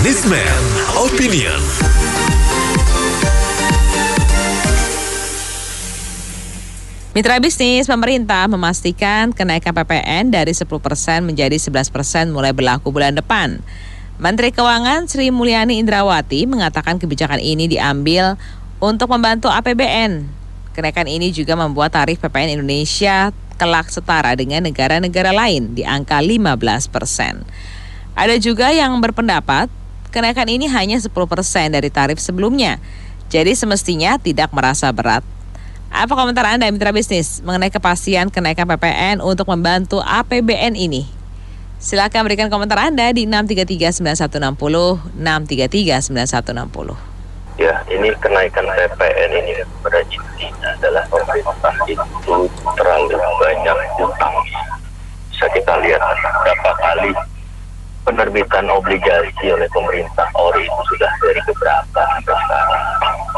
Businessman Opinion. Mitra bisnis, pemerintah memastikan kenaikan PPN dari 10% menjadi 11% mulai berlaku bulan depan. Menteri Keuangan Sri Mulyani Indrawati mengatakan kebijakan ini diambil untuk membantu APBN. Kenaikan ini juga membuat tarif PPN Indonesia kelak setara dengan negara-negara lain di angka 15%. Ada juga yang berpendapat kenaikan ini hanya 10% dari tarif sebelumnya, jadi semestinya tidak merasa berat. Apa komentar Anda, mitra bisnis, mengenai kepastian kenaikan PPN untuk membantu APBN ini? Silakan berikan komentar Anda di 6339160, 6339160. Ya, ini kenaikan PPN ini pada intinya adalah pemerintah itu terlalu banyak utang. Bisa kita lihat berapa kali penerbitan obligasi oleh pemerintah ORI itu sudah dari keberapa sampai sekarang.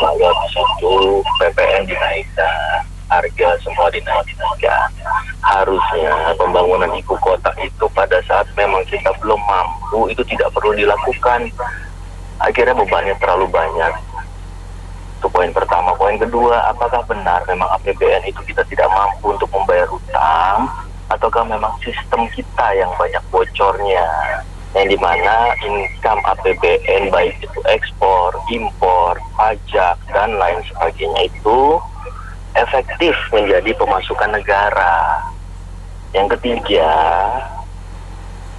Lalu di situ PPN dinaikkan, harga semua dinaikkan. Harusnya pembangunan ibu kota itu pada saat memang kita belum mampu itu tidak perlu dilakukan. Akhirnya bebannya terlalu banyak. Itu poin pertama. Poin kedua, apakah benar memang APBN itu kita tidak mampu untuk membayar utang, ataukah memang sistem kita yang banyak bocornya, yang dimana income APBN baik itu ekspor, impor, pajak, dan lain sebagainya itu efektif menjadi pemasukan negara. Yang ketiga,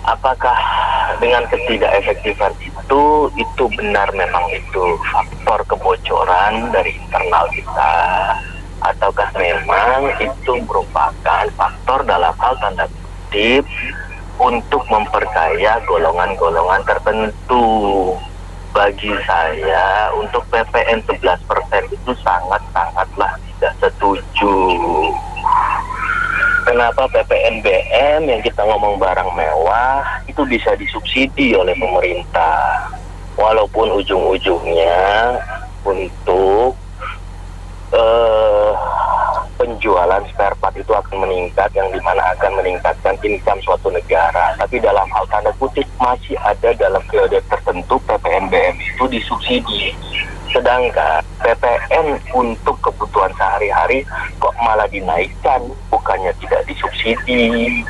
apakah dengan ketidakefektifan itu benar memang itu faktor kebocoran dari internal kita, ataukah memang itu merupakan faktor dalam hal tanda kutip untuk memperkaya golongan-golongan tertentu. Bagi saya untuk PPN 11% itu sangat-sangatlah tidak setuju. Kenapa PPN BM yang kita ngomong barang mewah itu bisa disubsidi oleh pemerintah, walaupun ujung-ujungnya untuk penjualan spare part itu akan meningkat, yang dimana akan meningkatkan income suatu negara. Tapi dalam hal tanda kutip masih ada dalam periode tertentu PPN BM itu disubsidi. Sedangkan PPN untuk kebutuhan sehari-hari kok malah dinaikkan, bukannya tidak disubsidi.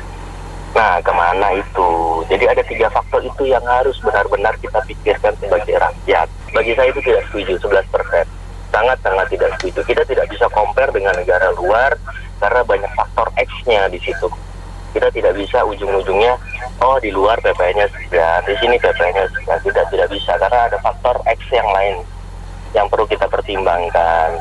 Nah, kemana itu? Jadi ada 3 faktor itu yang harus benar-benar kita pikirkan sebagai rakyat. Bagi saya itu tidak setuju, 11%. Sangat-sangat tidak setuju. Kita tidak bisa compare dengan negara luar karena banyak faktor X-nya di situ. Kita tidak bisa ujung-ujungnya, oh di luar PPN-nya sekian, di sini PPN-nya sekian. Tidak bisa karena ada faktor X yang lain yang perlu kita pertimbangkan.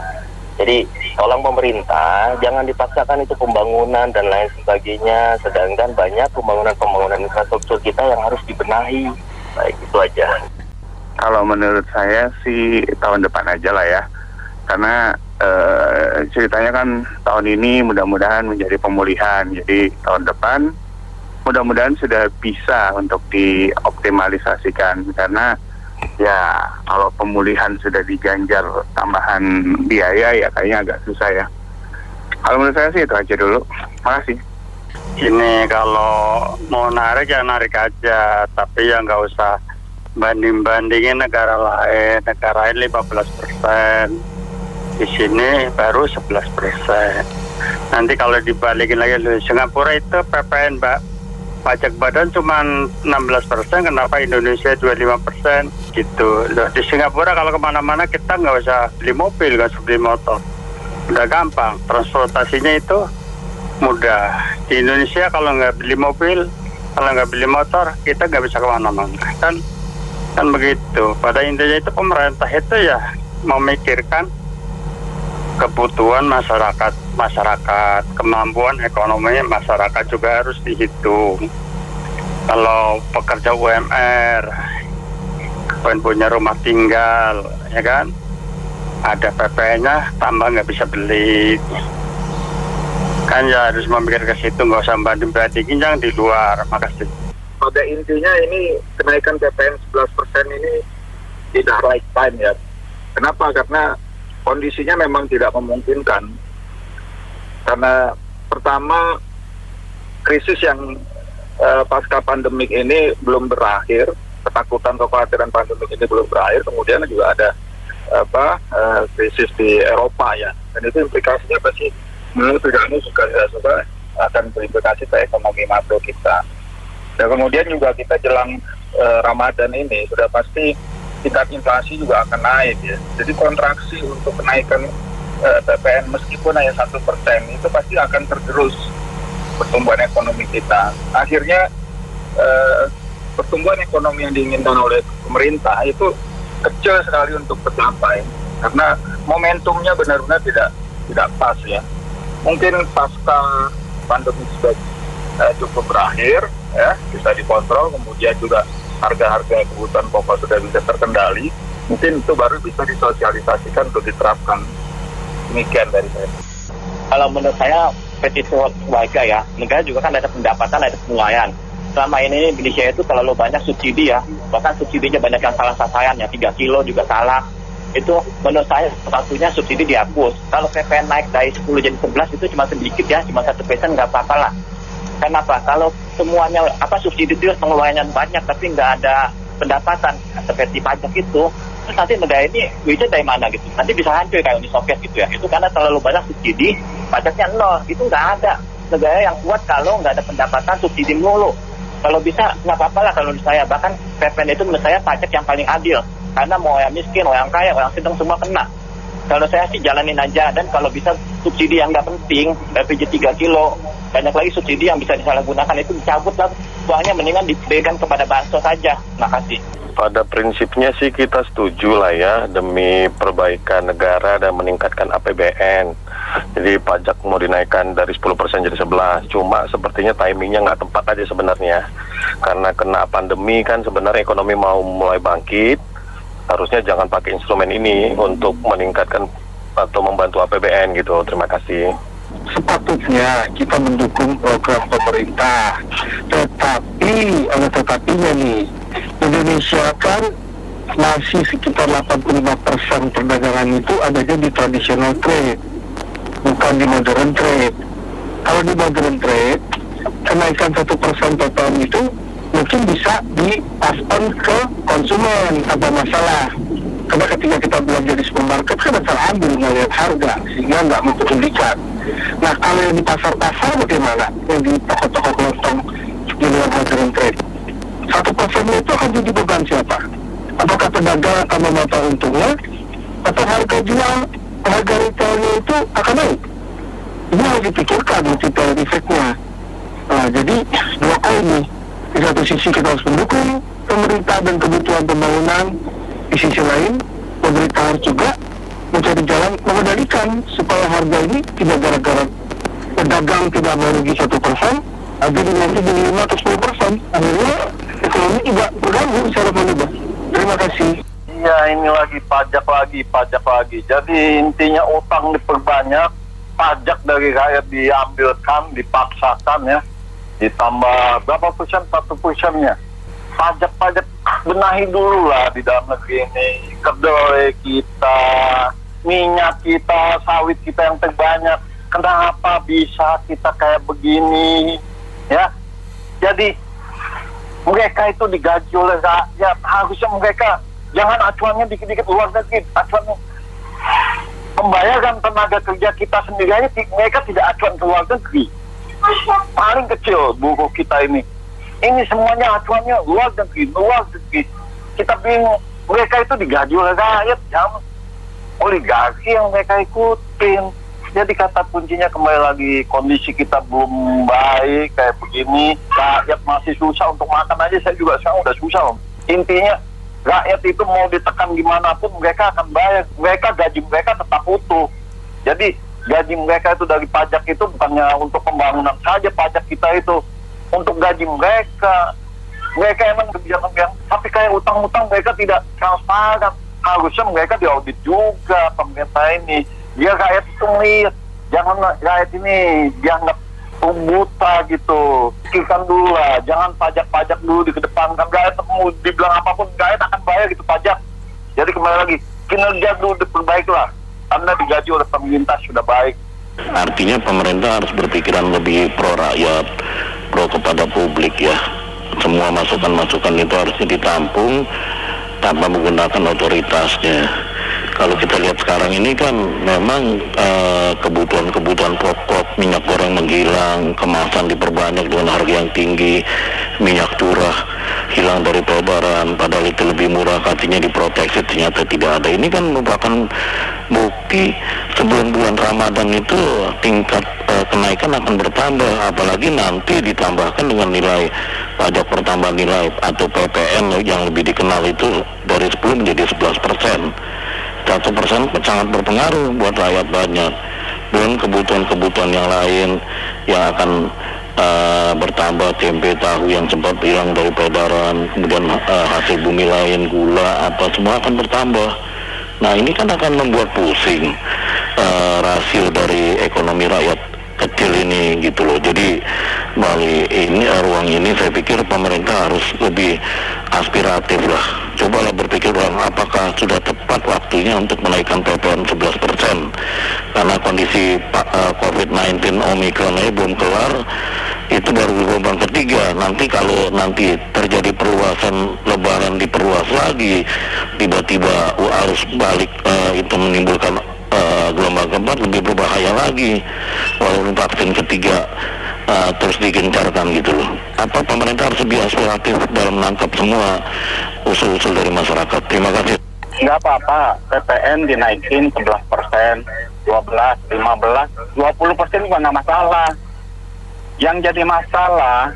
Jadi tolong pemerintah jangan dipaksakan itu pembangunan dan lain sebagainya, sedangkan banyak pembangunan infrastruktur kita yang harus dibenahi. Baik, itu aja. Kalau menurut saya sih tahun depan aja lah ya, karena ceritanya kan tahun ini mudah-mudahan menjadi pemulihan, jadi tahun depan mudah-mudahan sudah bisa untuk dioptimalisasikan, karena ya kalau pemulihan sudah diganjar tambahan biaya ya kayaknya agak susah ya. Kalau menurut saya sih itu aja dulu. Makasih. Ini kalau mau narik ya narik aja, tapi ya nggak usah banding-bandingin negara lain 15%, di sini baru 11%. Nanti kalau dibalikin lagi Singapura itu PPN pajak badan cuma 16%, kenapa Indonesia 25% gitu. Loh, di Singapura kalau kemana-mana kita nggak usah beli mobil, nggak usah beli motor, udah gampang, transportasinya itu mudah. Di Indonesia kalau nggak beli mobil, kalau nggak beli motor, kita nggak bisa kemana-mana kan begitu. Pada intinya itu pemerintah itu ya memikirkan kebutuhan masyarakat, kemampuan ekonomi masyarakat juga harus dihitung. Kalau pekerja UMR, punya rumah tinggal, ya kan, ada PPN-nya tambah nggak bisa beli. Kan ya harus memikir ke situ, nggak usah banding-bandingin yang di luar. Makasih. Pada intinya ini kenaikan PPN 11% ini tidak right time ya. Kenapa? Karena kondisinya memang tidak memungkinkan. Karena pertama krisis yang pasca pandemik ini belum berakhir, ketakutan, kekhawatiran pandemi ini belum berakhir, kemudian juga ada krisis di Eropa ya, dan itu implikasinya pasti menurut kami juga akan berimplikasi ke ekonomi makro kita. Dan kemudian juga kita jelang Ramadan ini sudah pasti tingkat inflasi juga akan naik ya. Jadi kontraksi untuk kenaikan PPN meskipun hanya 1% itu pasti akan tergerus pertumbuhan ekonomi kita. Akhirnya pertumbuhan ekonomi yang diinginkan oleh pemerintah itu kecil sekali untuk tercapai karena momentumnya benar-benar tidak pas ya. Mungkin pasca pandemi sudah cukup berakhir ya, bisa dikontrol, kemudian juga harga-harga kebutuhan pokok sudah bisa terkendali, mungkin itu baru bisa disosialisasikan untuk diterapkan. Demikian dari saya. Kalau menurut saya petisi warga ya, negara juga kan ada pendapatan, ada penilaian. Selama ini Indonesia itu terlalu banyak subsidi ya, bahkan subsidinya banyak yang salah sasaran ya, 3 kilo juga salah. Itu menurut saya waktunya subsidi dihapus. Kalau PPN naik dari 10 jadi 11 itu cuma sedikit ya, cuma 1% nggak apa-apa lah. Kenapa? Kalau semuanya subsidi itu pengeluarannya banyak tapi nggak ada pendapatan seperti pajak itu, terus nanti negara ini duitnya dari mana gitu? Nanti bisa hancur kayak Uni Soviet gitu ya. Itu karena terlalu banyak subsidi, pajaknya nol. Itu nggak ada negara yang kuat kalau nggak ada pendapatan subsidi mulu. Kalau bisa nggak apa-apa lah kalau menurut saya. Bahkan PPN itu menurut saya pajak yang paling adil. Karena mau yang miskin, mau yang kaya, mau yang sedang semua kena. Kalau saya sih jalanin aja. Dan kalau bisa subsidi yang nggak penting, LPG 3 kilo, banyak lagi subsidi yang bisa disalahgunakan itu dicabut lah. Uangnya mendingan diberikan kepada bansos saja. Makasih. Pada prinsipnya sih kita setuju lah ya demi perbaikan negara dan meningkatkan APBN. Jadi pajak mau dinaikkan dari 10% jadi 11. Cuma sepertinya timingnya nggak tepat aja sebenarnya. Karena kena pandemi kan sebenarnya ekonomi mau mulai bangkit. Harusnya jangan pakai instrumen ini untuk meningkatkan atau membantu APBN gitu. Terima kasih. Sepatutnya kita mendukung program pemerintah, tetapi ada tetapinya nih, Indonesia kan masih sekitar 85% perdagangan itu adanya di traditional trade, bukan di modern trade. Kalau di modern trade, kenaikan 1% PPN itu mungkin bisa di-pass on ke konsumen tanpa masalah. Karena ketika kita belanja di supermarket kan ada ambil ngelihat harga sehingga nggak mempedulikan. Nah kalau yang di pasar-pasar bagaimana? Yang di toko-toko kelontong di luar modern trade, 1% itu akan jadi beban siapa? Apakah pedagang akan memotong untungnya atau harga jual, harga retailnya itu akan naik? Ini harus dipikirkan multiplier effect-nya. Nah jadi dua ini. Di satu sisi kita harus mendukung pemerintah dan kebutuhan pembangunan, di sisi lain pemerintah harus juga mencari jalan mengendalikan supaya harga ini tidak gara-gara pedagang tidak merugi 1%, jadi nanti jadi 5 atau 10%, akhirnya ekonomi juga berganggu secara moneter. Terima kasih. Iya, ini lagi pajak lagi. Jadi intinya utang diperbanyak, pajak dari rakyat diambilkan, dipaksakan ya. Ditambah berapa persen? 1%-nya. Pajak benahi dulu lah di dalam negeri ini. Kedelai kita, minyak kita, sawit kita yang terbanyak. Kenapa bisa kita kayak begini? Ya, jadi mereka itu digaji oleh rakyat. Harusnya mereka jangan acuannya dikit-dikit luar negeri. Acuannya membayarkan tenaga kerja kita sendiri aja, mereka tidak acuan ke luar negeri. Paling kecil buruh kita ini semuanya acuannya luar negeri. Kita bingung, mereka itu digaji oleh rakyat, jangan oligarki yang mereka ikutin. Jadi kata kuncinya kembali lagi, kondisi kita belum baik kayak begini, rakyat masih susah untuk makan aja, saya juga sekarang udah susah. Intinya rakyat itu mau ditekan gimana pun mereka akan bayar, gaji mereka tetap utuh. Jadi gaji mereka itu dari pajak itu bukannya untuk pembangunan saja, pajak kita itu untuk gaji mereka. Mereka emang kebijakan yang, tapi kayak utang-utang mereka tidak transparan. Harusnya mereka diaudit juga pemerintah ini. Biar rakyat itu melihat, jangan rakyat ini dianggap buta gitu. Pikirkan dulu lah, jangan pajak-pajak dulu dikedepankan. Rakyat mau dibilang apapun, rakyat akan bayar gitu pajak. Jadi kembali lagi, kinerja dulu diperbaiklah. Anda digaji oleh pemerintah sudah baik. Artinya pemerintah harus berpikiran lebih pro rakyat, pro kepada publik ya. semua masukan-masukan itu harusnya ditampung tanpa menggunakan otoritasnya. Kalau kita lihat sekarang ini kan memang kebutuhan-kebutuhan pokok, minyak goreng menghilang, kemasan diperbanyak dengan harga yang tinggi, minyak curah hilang dari peredaran, padahal itu lebih murah, katanya diproteksi, ternyata tidak ada. Ini kan merupakan bukti sebelum bulan Ramadan itu tingkat kenaikan akan bertambah, apalagi nanti ditambahkan dengan nilai pajak pertambahan nilai atau PPN yang lebih dikenal itu dari 10 menjadi 11%. 1% sangat berpengaruh buat rakyat banyak. Belum kebutuhan-kebutuhan yang lain yang akan bertambah, tempe, tahu yang sempat hilang dari peredaran, kemudian hasil bumi lain, gula, apa semua akan bertambah. Nah ini kan akan membuat pusing rasio dari ekonomi rakyat kecil ini gitu loh. Jadi melalui ini ruang ini saya pikir pemerintah harus lebih aspiratif lah. Cobalah berpikir apakah sudah tepat waktunya untuk menaikkan PPN 11%, karena kondisi COVID-19 Omicron ini belum kelar, itu baru gelombang ketiga. Nanti kalau nanti terjadi perluasan lebaran, diperluas lagi, tiba-tiba arus balik itu menimbulkan gelombang keempat, lebih berbahaya lagi walaupun vaksin ketiga terus digencarkan gitu loh. Apa pemerintah harus lebih aspiratif dalam menangkap semua usul-usul dari masyarakat. Terima kasih. Nggak apa-apa, PPN dinaikin 11%, 12, 15, 20% juga nggak masalah. Yang jadi masalah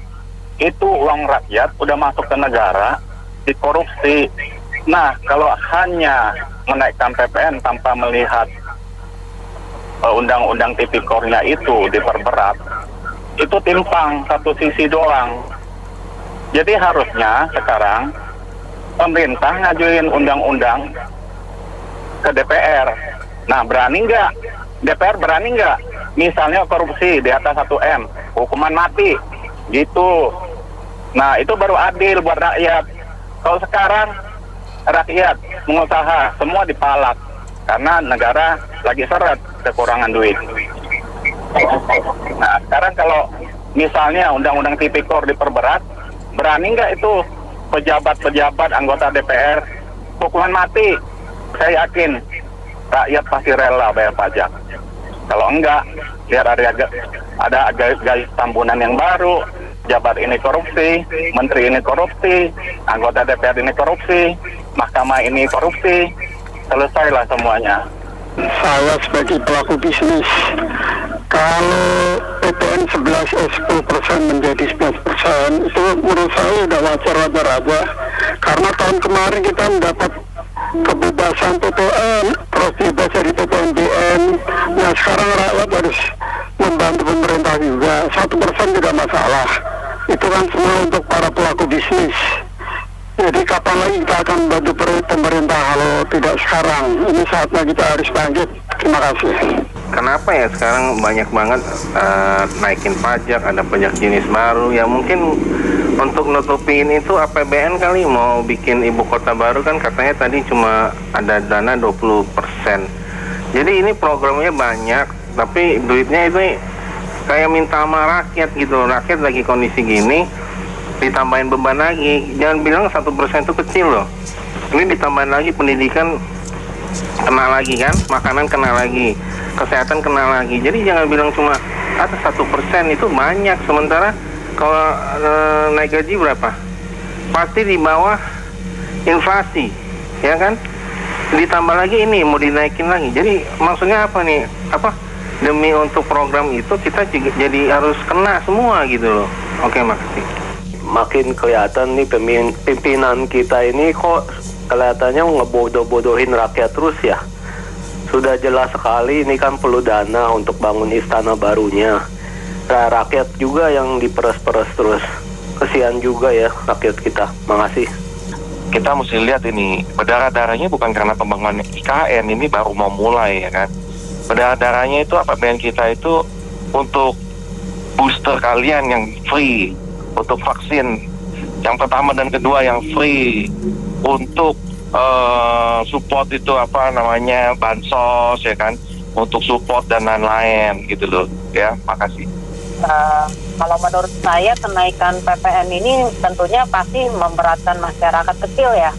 itu uang rakyat udah masuk ke negara, dikorupsi. Nah, kalau hanya menaikkan PPN tanpa melihat undang-undang tipikornya itu diperberat, itu timpang satu sisi doang. Jadi harusnya sekarang pemerintah ngajuin undang-undang ke DPR. Nah, berani nggak? DPR berani nggak? Misalnya korupsi di atas 1M, hukuman mati, gitu. Nah, itu baru adil buat rakyat. Kalau sekarang rakyat, pengusaha, semua dipalak karena negara lagi seret, kekurangan duit. Nah, sekarang kalau misalnya undang-undang tipikor diperberat, berani nggak itu pejabat-pejabat anggota DPR hukuman mati? Saya yakin rakyat pasti rela bayar pajak. Kalau enggak, biar ada garis tambunan yang baru, jabat ini korupsi, menteri ini korupsi, anggota DPR ini korupsi, mahkamah ini korupsi, selesailah semuanya. Saya sebagai pelaku bisnis, kalau PPN 10% menjadi 11%, itu menurut saya udah wajar-wajar aja. Karena tahun kemarin kita mendapat kebebasan PPN, terus bebas dari PPNBM. Nah sekarang rakyat harus membantu pemerintah juga. 1% tidak masalah. Itu kan semua untuk para pelaku bisnis. Jadi kapan lagi kita akan bantu pemerintah kalau tidak sekarang? Ini saatnya kita harus bangkit. Terima kasih. Kenapa ya sekarang banyak banget naikin pajak, ada pajak jenis baru ya, mungkin untuk nutupin itu APBN kali, mau bikin ibu kota baru kan katanya tadi cuma ada dana 20%. Jadi ini programnya banyak, tapi duitnya itu kayak minta sama rakyat gitu. Rakyat lagi kondisi gini, ditambahin beban lagi. Jangan bilang 1% itu kecil loh. Ini ditambahin lagi pendidikan kena lagi kan, makanan kena lagi, kesehatan kena lagi. Jadi jangan bilang cuma atas 1%, itu banyak. Sementara kalau naik gaji berapa? Pasti di bawah inflasi, ya kan? Ditambah lagi ini mau dinaikin lagi. Jadi maksudnya apa nih? Apa? Demi untuk program itu kita jadi harus kena semua gitu loh. Oke, makasih. Makin kelihatan nih pimpinan kita ini kok kelihatannya ngebodoh-bodohin rakyat terus ya. Sudah jelas sekali ini kan perlu dana untuk bangun istana barunya. Nah, rakyat juga yang diperes-peres terus. Kesian juga ya rakyat kita. Makasih. Kita mesti lihat ini, berdarah-darahnya bukan karena pembangunan IKN, ini baru mau mulai ya kan. Berdarah-darahnya itu APBN kita itu untuk booster kalian yang free, untuk vaksin yang pertama dan kedua yang free, untuk support itu apa namanya bansos ya kan, untuk support dan lain-lain gitu loh ya. Makasih. Kalau menurut saya kenaikan PPN ini tentunya pasti memberatkan masyarakat kecil ya.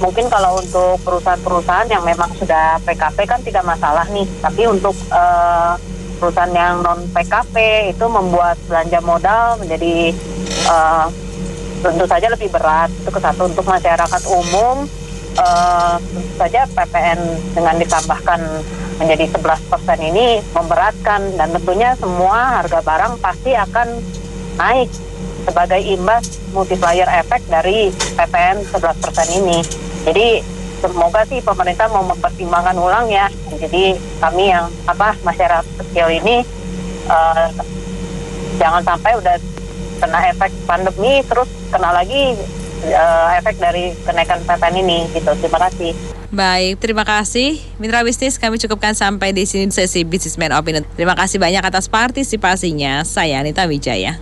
Mungkin kalau untuk perusahaan-perusahaan yang memang sudah PKP kan tidak masalah nih. Tapi untuk perusahaan yang non PKP itu membuat belanja modal menjadi tentu saja lebih berat. Itu kesatu. Untuk masyarakat umum tentu saja PPN dengan ditambahkan menjadi 11% ini memberatkan, dan tentunya semua harga barang pasti akan naik sebagai imbas multiplier efek dari PPN 11% ini. Jadi semoga sih pemerintah mau mempertimbangkan ulang ya. Jadi kami yang masyarakat kecil ini jangan sampai udah kena efek pandemi terus kena lagi efek dari kenaikan PPN ini gitu. Terima kasih. Baik, terima kasih. Mitra bisnis, kami cukupkan sampai di sini sesi Businessman Opinion. Terima kasih banyak atas partisipasinya. Saya Anita Wijaya.